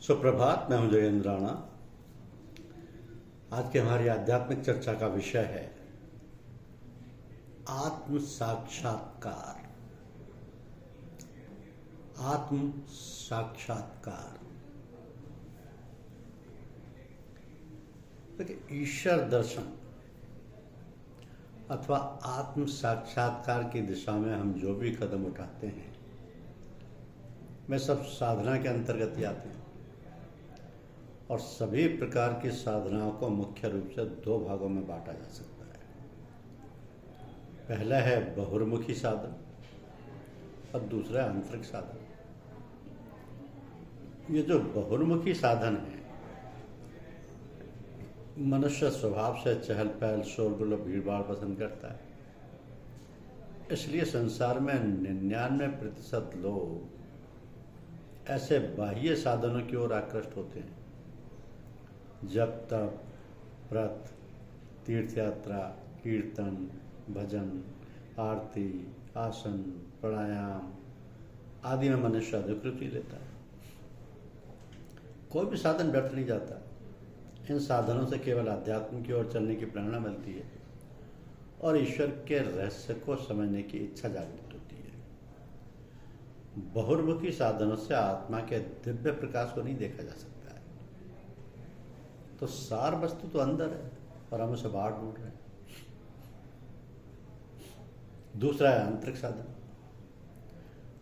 सुप्रभात। मैं हूं जयेंद्र राणा। आज की हमारी आध्यात्मिक चर्चा का विषय है आत्म साक्षात्कार। आत्म साक्षात्कार देखिए, ईश्वर दर्शन अथवा आत्म साक्षात्कार की दिशा में हम जो भी कदम उठाते हैं वे सब साधना के अंतर्गत ही आते हैं और सभी प्रकार की साधनाओं को मुख्य रूप से दो भागों में बांटा जा सकता है। पहला है बहुर्मुखी साधन और दूसरा आंतरिक साधन। ये जो बहुर्मुखी साधन है, मनुष्य स्वभाव से चहल पहल, शोरगुल और भीड़ भाड़ पसंद करता है। इसलिए संसार में 99% लोग ऐसे बाह्य साधनों की ओर आकृष्ट होते हैं। जप, तप, व्रत, तीर्थ यात्रा, कीर्तन, भजन, आरती, आसन, प्राणायाम आदि में मनुष्य अधिक रुचि लेता है। कोई भी साधन व्यर्थ नहीं जाता। इन साधनों से केवल अध्यात्म की ओर चलने की प्रेरणा मिलती है और ईश्वर के रहस्य को समझने की इच्छा जागृत होती है। बहुर्मुखी साधनों से आत्मा के दिव्य प्रकाश को नहीं देखा जा सकता है। तो सार वस्तु तो अंदर है और हम उसे बाहर ढूंढ रहे हैं। दूसरा है आंतरिक साधन।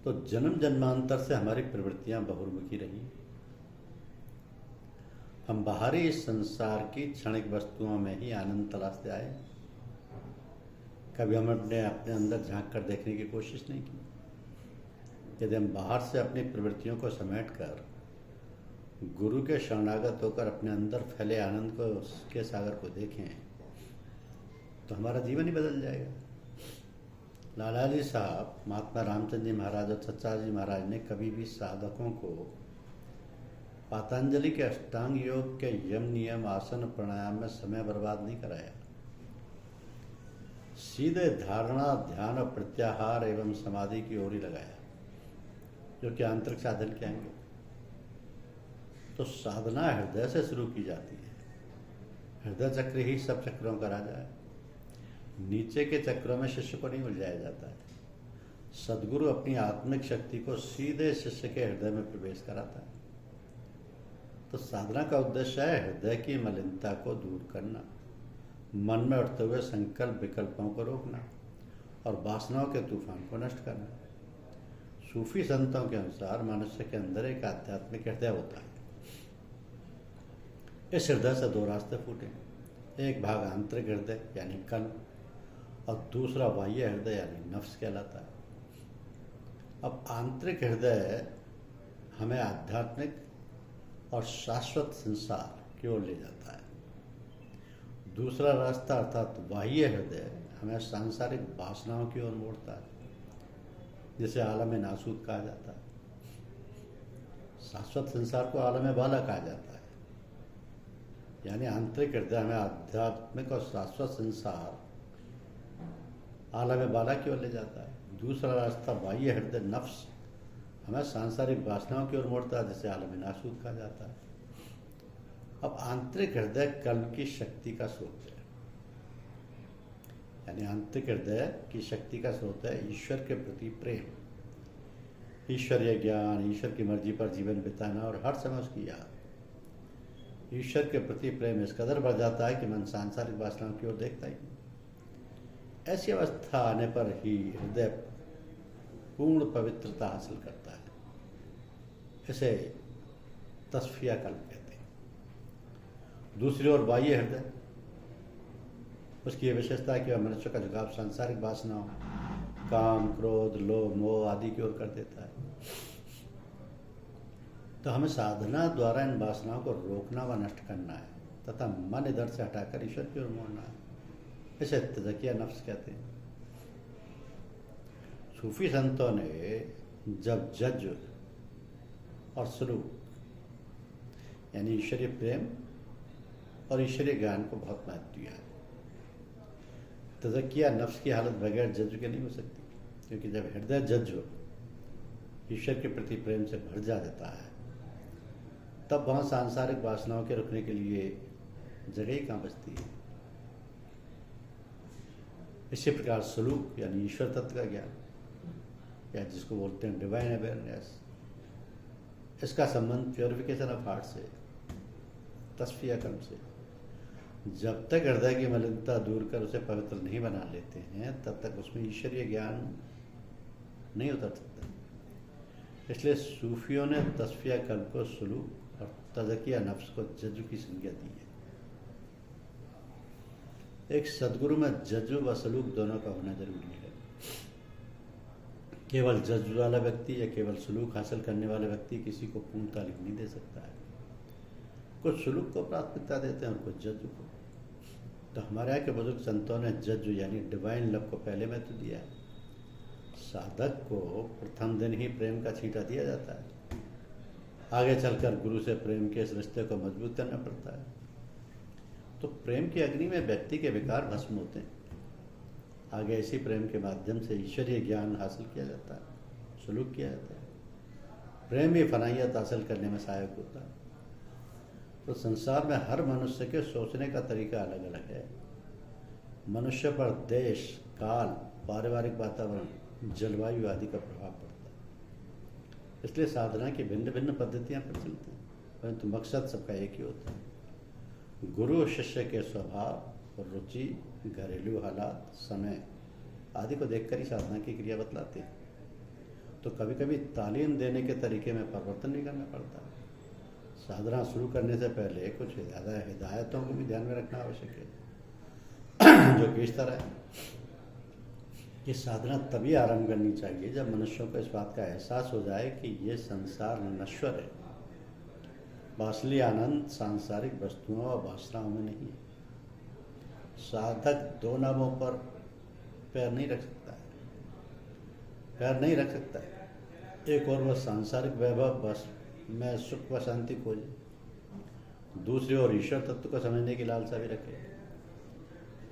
तो जन्म जन्मांतर से हमारी प्रवृत्तियां बहुर्मुखी रही। हम बाहरी इस संसार की क्षणिक वस्तुओं में ही आनंद तलाशते आए। कभी हमने अपने अंदर झांक कर देखने की कोशिश नहीं की। यदि हम बाहर से अपनी प्रवृत्तियों को समेट कर गुरु के शरणागत होकर अपने अंदर फैले आनंद को, उसके सागर को देखें तो हमारा जीवन ही बदल जाएगा। लाला जी साहब, महात्मा रामचंद्र जी महाराज और सच्चार जी महाराज ने कभी भी साधकों को पतंजलि के अष्टांग योग के यम, नियम, आसन, प्राणायाम में समय बर्बाद नहीं कराया। सीधे धारणा, ध्यान और प्रत्याहार एवं समाधि की ओर ही लगाया, जो कि आंतरिक साधन कहेंगे। तो साधना हृदय से शुरू की जाती है। हृदय चक्र ही सब चक्रों का राजा है। नीचे के चक्रों में शिष्य को नहीं उलझाया जाता है। सद्गुरु अपनी आत्मिक शक्ति को सीधे शिष्य के हृदय में प्रवेश कराता है। तो साधना का उद्देश्य है हृदय की मलिनता को दूर करना, मन में उठते हुए संकल्प विकल्पों को रोकना और वासनाओं के तूफान को नष्ट करना। सूफी संतों के अनुसार मनुष्य के अंदर एक आध्यात्मिक हृदय होता है। इस हृदय से दो रास्ते फूटे। एक भाग आंतरिक हृदय यानी कल और दूसरा बाह्य हृदय यानी नफ्स कहलाता है। अब आंतरिक हृदय हमें आध्यात्मिक और शाश्वत संसार की ओर ले जाता है। दूसरा रास्ता अर्थात बाह्य हृदय हमें सांसारिक वासनाओं की ओर मोड़ता है, जिसे आलम नासूद कहा जाता है। शाश्वत संसार को आलम बाला कहा जाता है। यानी आंतरिक हृदय हमें आध्यात्मिक और शाश्वत संसार आलम बाला की ओर ले जाता है। दूसरा रास्ता बाह्य हृदय नफ्स हमें सांसारिक वासनाओं की ओर मोड़ता है, जिसे आलम नासूद कहा जाता है। अब आंतरिक हृदय कल्प की शक्ति का स्रोत है। यानी आंतरिक हृदय की शक्ति का स्रोत है ईश्वर के प्रति प्रेम, ईश्वरीय ज्ञान, ईश्वर की मर्जी पर जीवन बिताना और हर समय उसकी याद। ईश्वर के प्रति प्रेम इस कदर बढ़ जाता है कि मन सांसारिक वासनाओं की ओर देखता ही नहीं। ऐसी अवस्था आने पर ही हृदय पूर्ण पवित्रता हासिल करता है। इसे तस्फिया कल्प कहते हैं। दूसरी ओर बाह्य हृदय, उसकी यह विशेषता है कि वह मनुष्य का झुकाव सांसारिक वासनाओं, काम, क्रोध, लोभ, मोह आदि की ओर कर देता है। तो हमें साधना द्वारा इन वासनाओं को रोकना व नष्ट करना है तथा मन इधर से हटाकर ईश्वर की ओर मोड़ना है। इसे तज़किया नफ्स कहते हैं। सूफी संतों ने जब जज और सलूक यानी ईश्वरीय प्रेम और ईश्वरीय ज्ञान को बहुत महत्व दिया है। तज़किया नफ्स की हालत बगैर जज के नहीं हो सकती, क्योंकि जब हृदय जज हो, ईश्वर के प्रति प्रेम से भर जाता है तब वहाँ सांसारिक वासनाओं के रुकने के लिए जगह ही कहाँ बचती है। इसी प्रकार सलूक यानी ईश्वर तत्व का ज्ञान, या जिसको बोलते हैं डिवाइन अवेयरनेस, इसका संबंध प्योरिफिकेशन ऑफ हार्ट से, तस्फिया कर्म से। जब तक हृदय की मलिनता दूर कर उसे पवित्र नहीं बना लेते हैं, तब तक उसमें ईश्वरीय ज्ञान नहीं उतर सकता। इसलिए सूफियों ने तस्फिया कर्म को सुलूक और तज़किया नफ्स को जज्ब की संज्ञा दी है। एक सदगुरु में जज्ब व सलूक दोनों का होना जरूरी है। केवल जज्ब वाला व्यक्ति या केवल सलूक हासिल करने वाला व्यक्ति किसी को पूर्ण तालीम नहीं दे सकता है। कुछ सलूक को प्राथमिकता देते हैं और कुछ जज्ब को। तो हमारे यहाँ के बुजुर्ग संतों ने जज्ब यानी डिवाइन लव को पहले महत्व दिया है। साधक को प्रथम दिन ही प्रेम का छींटा दिया जाता है। आगे चलकर गुरु से प्रेम के इस रिश्ते को मजबूत करना पड़ता है। तो प्रेम की अग्नि में व्यक्ति के विकार भस्म होते हैं। आगे इसी प्रेम के माध्यम से ईश्वरीय ज्ञान हासिल किया जाता है, सलूक किया जाता है। प्रेम ही फनाइयत हासिल करने में सहायक होता है। तो संसार में हर मनुष्य के सोचने का तरीका अलग अलग है। मनुष्य पर देश, काल, पारिवारिक वातावरण, जलवायु आदि का प्रभाव पड़ता है। इसलिए साधना की भिन्न भिन्न पद्धतियां प्रचलित हैं, परंतु मकसद सबका एक ही होता है। गुरु शिष्य के स्वभाव, रुचि, घरेलू हालात, समय आदि को देखकर ही साधना की क्रिया बतलाते हैं। तो कभी कभी तालीम देने के तरीके में परिवर्तन भी करना पड़ता है। साधना शुरू करने से पहले कुछ हिदायतों को भी ध्यान में रखना आवश्यक है, जो कि इस तरह है कि साधना तभी आरंभ करनी चाहिए जब मनुष्यों को इस बात का एहसास हो जाए कि ये संसार नश्वर है। असली आनंद सांसारिक वस्तुओं और वासनाओं में नहीं है। साधक दो नावों पर पैर नहीं रख सकता है। एक और वह सांसारिक वैभव बस में सुख व शांति खोजे, दूसरी ओर ईश्वर तत्व को समझने की लालसा भी रखे।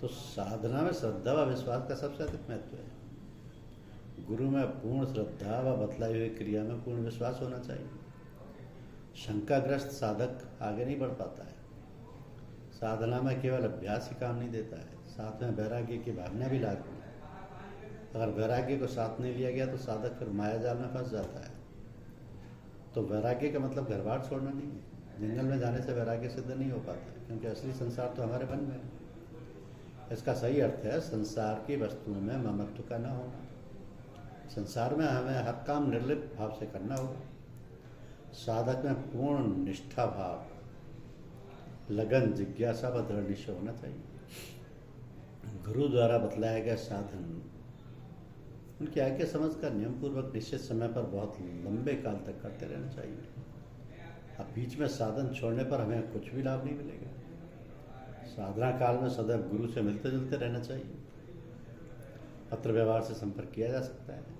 तो साधना में श्रद्धा व विश्वास का सबसे अधिक महत्व है। गुरु में पूर्ण श्रद्धा व बतलाई हुई क्रिया में पूर्ण विश्वास होना चाहिए। शंकाग्रस्त साधक आगे नहीं बढ़ पाता है। साधना में केवल अभ्यास ही काम नहीं देता है, साथ में वैराग्य की भावना भी लागू है। अगर वैराग्य को साथ नहीं लिया गया तो साधक फिर माया जाल में फंस जाता है। तो वैराग्य का मतलब घर बार छोड़ना नहीं है। जंगल में जाने से वैराग्य सिद्ध नहीं हो पाता, क्योंकि असली संसार तो हमारे मन में है। इसका सही अर्थ है संसार की वस्तुओं में ममत्व का न होना। संसार में हमें हर काम निर्लिप्त भाव से करना होगा। साधक में पूर्ण निष्ठा भाव, लगन, जिज्ञासा व दृढ़ निश्चय होना चाहिए। गुरु द्वारा बतलाया गया साधन उनकी आज्ञा समझकर नियम पूर्वक निश्चित समय पर बहुत लंबे काल तक करते रहना चाहिए। अब बीच में साधन छोड़ने पर हमें कुछ भी लाभ नहीं मिलेगा। साधना काल में सदैव गुरु से मिलते जुलते रहना चाहिए। पत्र व्यवहार से संपर्क किया जा सकता है।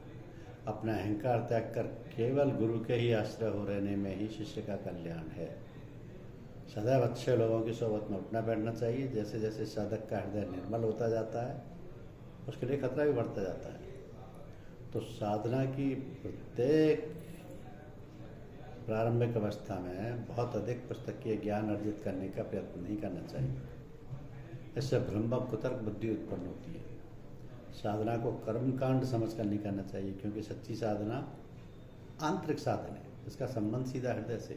अपना अहंकार त्याग कर केवल गुरु के ही आश्रय हो रहने में ही शिष्य का कल्याण है। सदैव अच्छे लोगों की सोबत में उठना बैठना चाहिए। जैसे जैसे साधक का हृदय निर्मल होता जाता है, उसके लिए खतरा भी बढ़ता जाता है। तो साधना की प्रत्येक प्रारंभिक अवस्था में बहुत अधिक पुस्तकीय ज्ञान अर्जित करने का प्रयत्न नहीं करना चाहिए। इससे भ्रम कुतर्क बुद्धि उत्पन्न होती है। साधना को कर्मकांड समझकर नहीं करना चाहिए, क्योंकि सच्ची साधना आंतरिक साधन है। इसका संबंध सीधा हृदय से।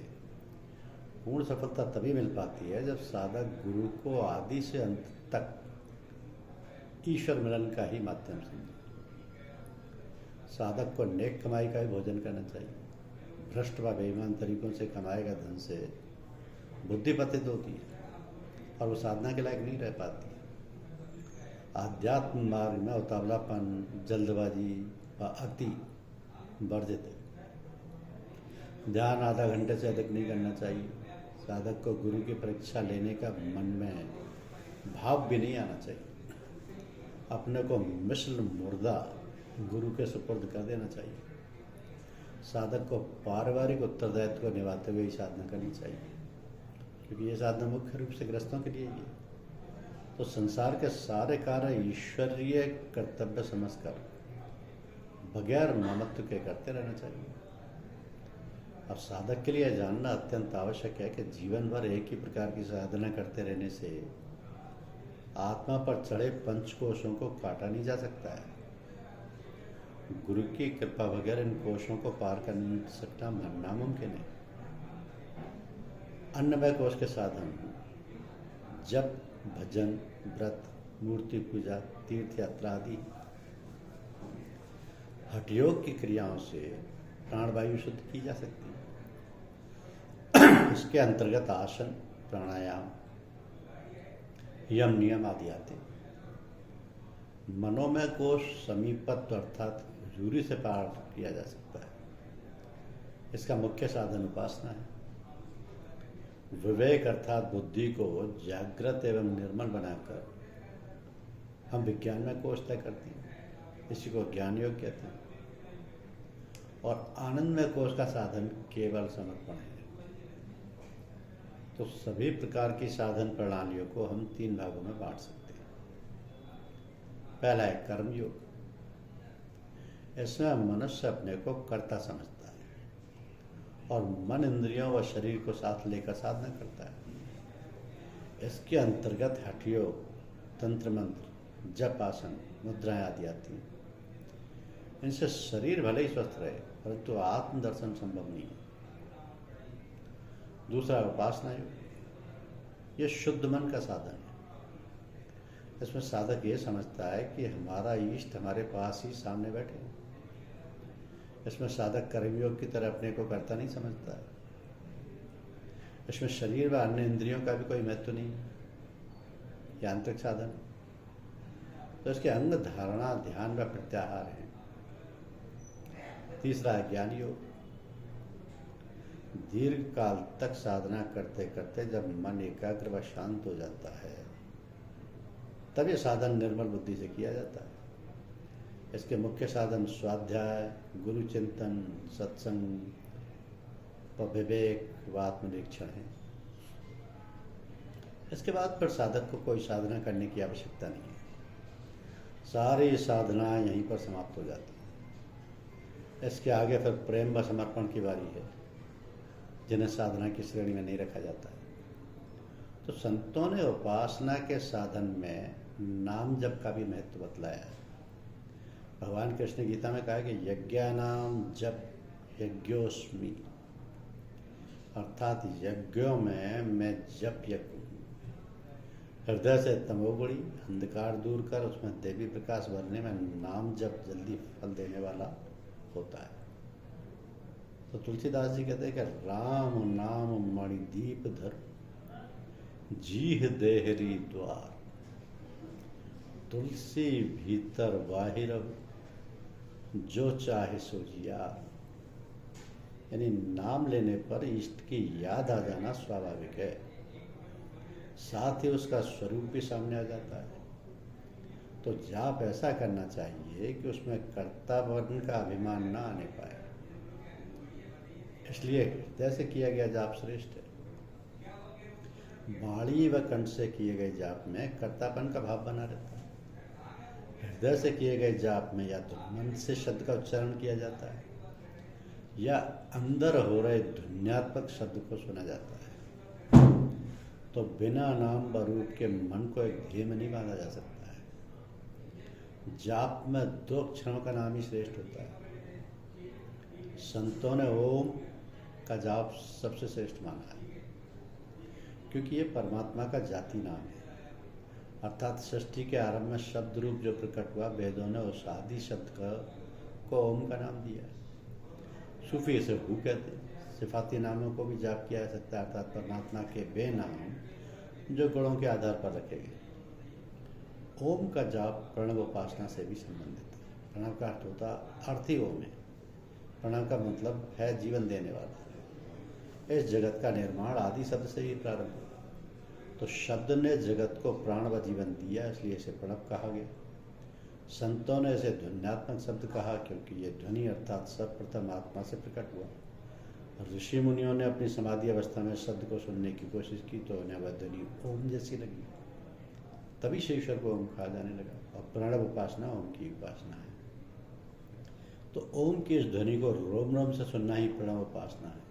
पूर्ण सफलता तभी मिल पाती है जब साधक गुरु को आदि से अंत तक ईश्वर मिलन का ही माध्यम समझे। साधक को नेक कमाई का ही भोजन करना चाहिए। भ्रष्ट व बेईमान तरीकों से कमाए गए धन से बुद्धि पतित होती है और वो साधना के लायक नहीं रह पाती। आध्यात्म मार्ग में उतावलापन, जल्दबाजी व अति वर्जित है। ध्यान आधा घंटे से अधिक नहीं करना चाहिए। साधक को गुरु की परीक्षा लेने का मन में भाव भी नहीं आना चाहिए। अपने को मिसल मुर्दा गुरु के सुपुर्द कर देना चाहिए। साधक को पारिवारिक उत्तरदायित्व को निभाते हुए ही साधना करनी चाहिए, क्योंकि ये साधना मुख्य रूप से गृहस्थों के लिए ही है। तो संसार के सारे कार्य ईश्वरीय कर्तव्य समझकर बगैर ममत्व के करते रहना चाहिए। अब साधक के लिए जानना अत्यंत आवश्यक है कि जीवन भर एक ही प्रकार की साधना करते रहने से आत्मा पर चढ़े पंचकोशों को काटा नहीं जा सकता है। गुरु की कृपा बगैर इन कोशों को पार कर सकना नामुमकिन है। अन्नमय कोश के साधन जप, भजन, व्रत, मूर्ति पूजा, तीर्थ यात्रा आदि हठयोग की क्रियाओं से प्राणवायु शुद्ध की जा सकती है। इसके अंतर्गत आसन, प्राणायाम, यम नियम आदि आते हैं। मनोमय कोश समीपत्व अर्थात हजूरी से पार किया जा सकता है। इसका मुख्य साधन उपासना है। विवेक अर्थात बुद्धि को जागृत एवं निर्मल बनाकर हम विज्ञान में कोश तय करते हैं। इसी को ज्ञान योग कहते हैं। और आनंदमय कोश का साधन केवल समर्पण है। तो सभी प्रकार की साधन प्रणालियों को हम 3 भागों में बांट सकते हैं। पहला है कर्मयोग। इसमें मनुष्य अपने को कर्ता समझता है और मन, इंद्रियों व शरीर को साथ लेकर साधना करता है। इसके अंतर्गत हठयोग, तंत्र मंत्र, जप, आसन, मुद्राएं आदि आती हैं। इनसे शरीर भले ही स्वस्थ रहे परंतु आत्मदर्शन संभव नहीं है। दूसरा उपासना योग। यह शुद्ध मन का साधन है। इसमें साधक ये समझता है कि हमारा इष्ट हमारे पास ही सामने बैठे हैं। इसमें साधक कर्मयोग की तरह अपने को कर्ता नहीं समझता है। इसमें शरीर व अन्य इंद्रियों का भी कोई महत्व नहीं है। यांत्रिक साधन। तो इसके अंग धारणा, ध्यान व प्रत्याहार है। तीसरा है ज्ञान योग। दीर्घ काल तक साधना करते करते जब मन एकाग्र व शांत हो जाता है तब ये साधन निर्मल बुद्धि से किया जाता है। इसके मुख्य साधन स्वाध्याय, गुरु चिंतन, सत्संग, विवेक व आत्मनिरीक्षण है। इसके बाद फिर साधक को कोई साधना करने की आवश्यकता नहीं है। सारी साधनाएं यहीं पर समाप्त हो जाती हैं। इसके आगे फिर प्रेम व समर्पण की बारी है, जिन्हें साधना की श्रेणी में नहीं रखा जाता है। तो संतों ने उपासना के साधन में नाम जप का भी महत्व बतलाया है। भगवान कृष्ण गीता में कहा कि यज्ञानाम जप यज्ञोस्मि, अर्थात यज्ञों में मैं जप यज्ञ हूँ। हृदय से तमोगुणी अंधकार दूर कर उसमें देवी प्रकाश भरने में नाम जप जल्दी फल देने वाला होता है। तो तुलसीदास जी कहते हैं कि राम नाम मणि दीप धर, जीह देहरी द्वार, तुलसी भीतर बाहिर जो चाहे सो जियार। यानी नाम लेने पर इष्ट की याद आ जाना स्वाभाविक है, साथ ही उसका स्वरूप भी सामने आ जाता है। तो जाप ऐसा करना चाहिए कि उसमें कर्तापन का अभिमान ना आने पाए। इसलिए हृदय से किया गया जाप श्रेष्ठ है। वाणी व कंठ से किए गए जाप में कर्तापन का भाव बना रहता है। हृदय से किए गए जाप में या तो मन से शब्द का उच्चारण किया जाता है या अंदर हो रहे ध्वन्यात्मक शब्द को सुना जाता है। तो बिना नाम व रूप के मन को एक ध्येय में नहीं बांधा जा सकता है। जाप में 2 अक्षरों का नाम ही श्रेष्ठ होता है। संतों ने ओम का जाप सबसे श्रेष्ठ माना है, क्योंकि ये परमात्मा का जाति नाम है। अर्थात सृष्टि के आरंभ में शब्द रूप जो प्रकट हुआ, वेदों ने उस आदि शब्द को ओम का नाम दिया है। सूफी इसे हु कहते हैं। सिफाती नामों को भी जाप किया जा सकता है, अर्थात परमात्मा के वे नाम जो गुणों के आधार पर रखे गए। ओम का जाप प्रणव उपासना से भी संबंधित है। प्रणव का अर्थ होता अर्थ ही ओम है। प्रणव का मतलब है जीवन देने वाला। इस जगत का निर्माण आदि शब्द से ही प्रारंभ हुआ। तो शब्द ने जगत को प्राण व जीवन दिया, इसलिए इसे प्रणव कहा गया। संतों ने इसे ध्वन्यात्मक शब्द कहा, क्योंकि ये ध्वनि अर्थात सर्वप्रथम आत्मा से प्रकट हुआ। ऋषि मुनियों ने अपनी समाधि अवस्था में शब्द को सुनने की कोशिश की तो उन्हें वह ध्वनि ओम जैसी लगी, तभी से ईश्वर को ओम कहा जाने लगा। और प्रणव उपासना ओम की उपासना है। तो ओम की इस ध्वनि को रोम रोम से सुनना ही प्रणव उपासना है।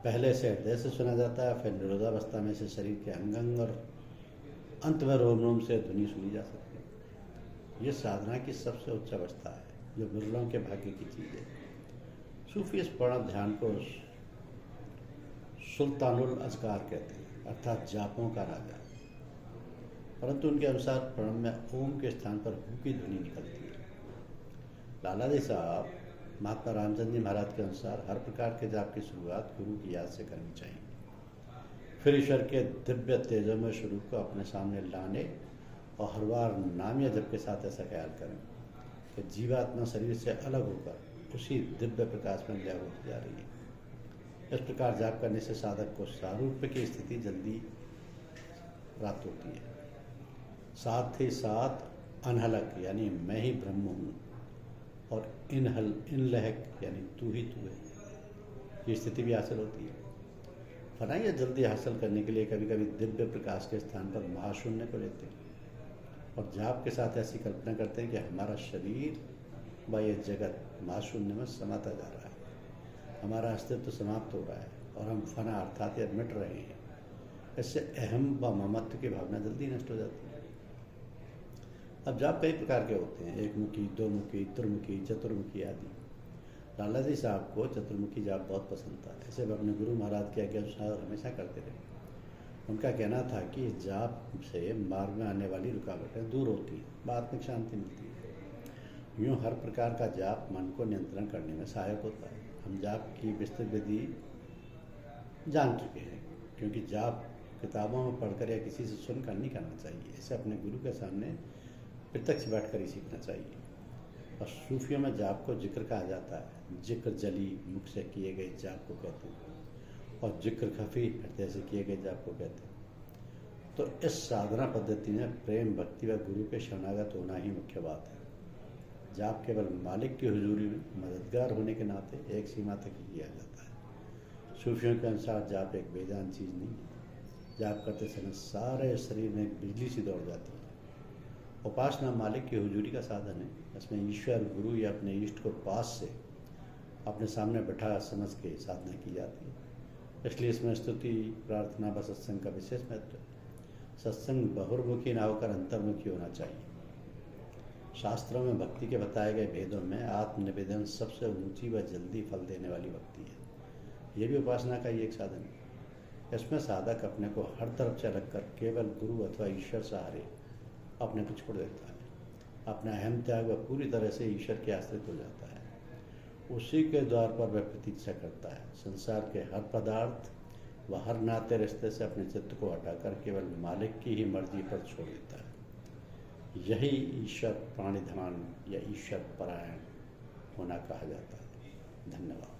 पहले से हृदय से सुना जाता है, फिर निरोधावस्था में से शरीर के अंग अंग और अंत में रोम रोम से ध्वनि सुनी जा सकती है। ये साधना की सबसे उच्च अवस्था है, जो बिरलों के भाग्य की चीज़ है। सूफी इस प्रणव ध्यान को सुल्तानुल अज़कार कहते हैं, अर्थात जापों का राजा। परंतु उनके अनुसार प्रणव में ओम के स्थान पर हु की ध्वनि निकलती है। लाला जी साहब महात्मा रामचंद्र जी महाराज के अनुसार हर प्रकार के जाप की शुरुआत गुरु की याद से करनी चाहिए। फिर ईश्वर के दिव्य तेजोमय स्वरूप को अपने सामने लाने और हर बार नाम या जप के साथ ऐसा ख्याल करें कि जीवात्मा शरीर से अलग होकर उसी दिव्य प्रकाश में लय होती जा रही है। इस प्रकार जाप करने से साधक को सारूप्य की स्थिति जल्दी प्राप्त होती है। साथ ही साथ अनहलक यानी मैं ही ब्रह्म हूँ और इनलहक यानी तू ही तू है, ये स्थिति भी हासिल होती है। फनाई या जल्दी हासिल करने के लिए कभी कभी दिव्य प्रकाश के स्थान पर महाशून्य को लेते हैं और जाप के साथ ऐसी कल्पना करते हैं कि हमारा शरीर व ये जगत महाशून्य में समाता जा रहा है, हमारा अस्तित्व समाप्त हो रहा है और हम फना अर्थात या मिट रहे हैं। इससे अहम व ममत्व की भावना जल्दी नष्ट हो जाती है। अब जाप कई प्रकार के होते हैं, एक मुखी, दो मुखी, त्रिमुखी, चतुर्मुखी आदि। लाला जी साहब को चतुर्मुखी जाप बहुत पसंद था। ऐसे वे अपने गुरु महाराज के आज्ञा अनुसार हमेशा करते रहे। उनका कहना था कि जाप से मार्ग में आने वाली रुकावटें दूर होती हैं, आत्मिक शांति मिलती है। यूँ हर प्रकार का जाप मन को नियंत्रण करने में सहायक होता है। हम जाप की विस्तृत विधि जान चुके हैं, क्योंकि जाप किताबों में पढ़कर या किसी से सुनकर नहीं करना चाहिए। इसे अपने गुरु के सामने प्रत्यक्ष बैठकर ही सीखना चाहिए। और सूफियों में जाप को जिक्र कहा जाता है। जिक्र जली मुख से किए गए जाप को कहते हैं और जिक्र खफी हृदय से किए गए जाप को कहते हैं। तो इस साधना पद्धति में प्रेम, भक्ति व गुरु के शरणागत होना ही मुख्य बात है। जाप केवल मालिक की हुजूरी में मददगार होने के नाते एक सीमा तक ही किया जाता है। सूफियों के अनुसार जाप एक बेजान चीज़ नहीं है। जाप करते समय सारे शरीर में एक बिजली सी दौड़ जाती है। उपासना मालिक की हुजूरी का साधन है। इसमें ईश्वर, गुरु या अपने इष्ट को पास से अपने सामने बैठा समझ के साधना की जाती है। इसलिए इसमें स्तुति, प्रार्थना व सत्संग का विशेष महत्व है। सत्संग बहुर्मुखी न होकर अंतर्मुखी होना चाहिए। शास्त्रों में भक्ति के बताए गए भेदों में आत्मनिवेदन सबसे ऊंची व जल्दी फल देने वाली भक्ति है। यह भी उपासना का ही एक साधन है। इसमें साधक अपने को हर तरफ से अलग कर केवल गुरु अथवा ईश्वर सहारे अपने को छोड़ देता है। अपना अहम त्याग व पूरी तरह से ईश्वर के आश्रित हो जाता है। उसी के द्वार पर वह प्रतीक्षा करता है। संसार के हर पदार्थ व हर नाते रिश्ते से अपने चित्त को हटाकर केवल मालिक की ही मर्जी पर छोड़ देता है। यही ईश्वर प्राणिधान या ईश्वर परायण होना कहा जाता है। धन्यवाद।